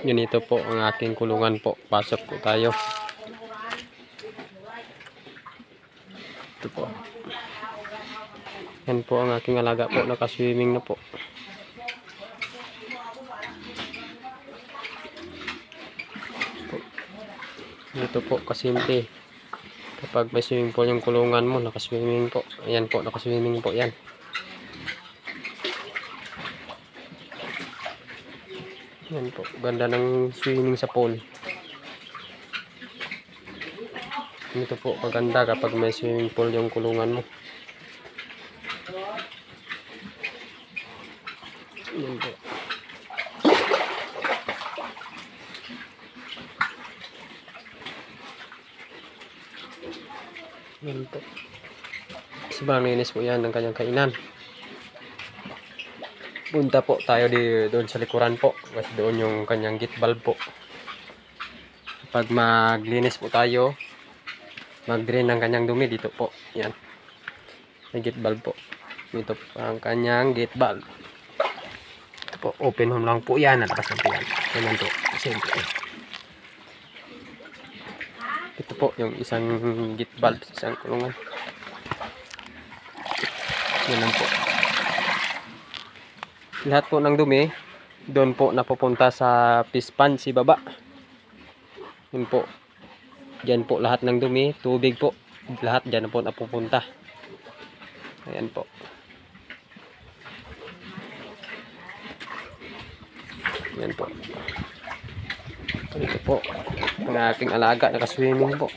Ganito po ang aking kulungan po. Pasok po tayo. Ito po. Yan po ang aking alaga po. Nakaswimming na po. Dito po kasimple. Kapag may swimming pool yung kulungan mo, nakaswimming po. Ayan po, nakaswimming po yan. Yan po, ganda ng swimming sa pool. Dito po kaganda kapag may swimming pool yung kulungan mo. Yan po. Yan po. Sobrang linis po yan ng kanyang kainan. Punta po tayo doon sa likuran po. Kasi doon yung kanyang gate valve po. Kapag maglinis po tayo, mag-drain ng kanyang dumi dito po. Yan. May gate valve po. Dito po ang kanyang gate valve. Ito po, open home lang po yan. Nalakas lang po yan. Ganyan po. Simple. Ito po yung isang gate valve sa isang kulungan. Yan po. Lahat po ng dumi doon po napupunta sa fish pond si baba. Yun po. Diyan po lahat ng dumi, tubig po. Lahat diyan po napupunta. Ayan po. Ayan po. Ito po ang aking alaga, nakaswimming po.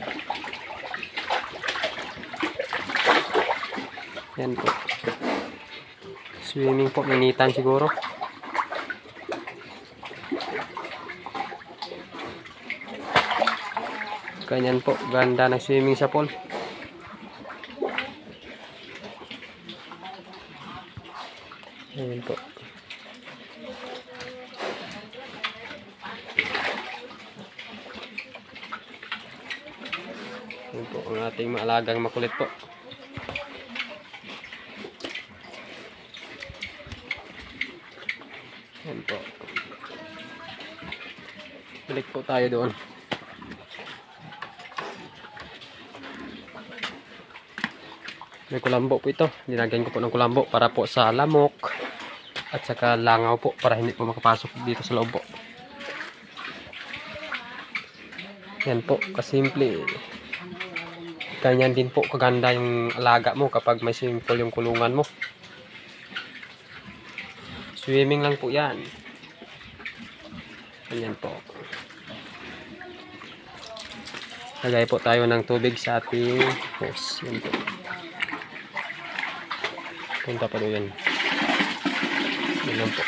Yan po. Swimming po, minitan siguro. Ganyan po, ganda ng swimming sa pool. Ayan po. Ayan po, ang ating maalagang makulit po. Ayan po. Balik po tayo doon. May kulambo po ito. Dinagyan ko po ng kulambo para po sa lamok at saka langaw po para hindi po makapasok dito sa loob po. Yan po, kasimple. Ganyan din po kaganda yung alaga mo kapag may swimming pool yung kulungan mo. Swimming lang po yan. Ganyan po. Lagay po tayo ng tubig sa ating hose. Yan po. Punta pa doon yan. Yan lang po.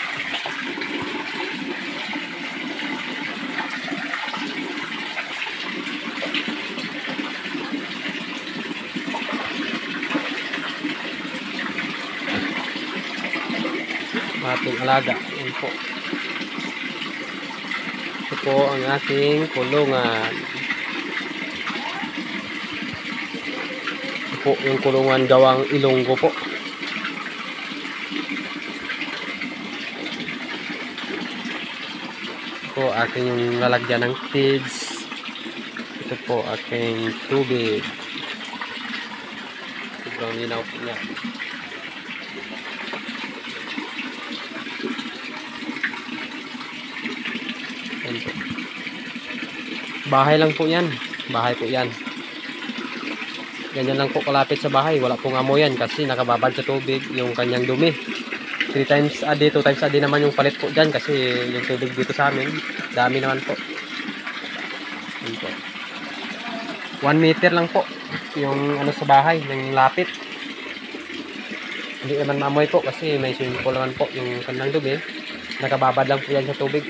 Ating alaga. Yan po. Ito po ang ating kulungan. Ito po yung kulungan gawang Ilonggo po. Ito po aking yung lalagyan ng feeds. Ito po aking tubig. Sobrang linaw po niya. Bahay lang po yan. Bahay po yan. Ganyan lang po kalapit sa bahay. Wala pong amoy yan kasi nakababad sa tubig yung kanyang dumi. 3 times a day, 2 times a day naman yung palit po dyan kasi yung tubig dito sa amin, dami naman po. 1 meter lang po yung ano sa bahay, yung lapit. Hindi naman maamoy po kasi may swimming pool naman po yung kanyang dumi. Nakababad lang po yan sa tubig.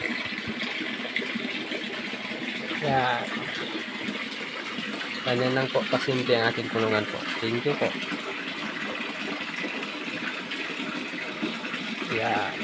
Yan. Ganyan lang po kasimple ang ating kulungan po. Thank you po. Yan.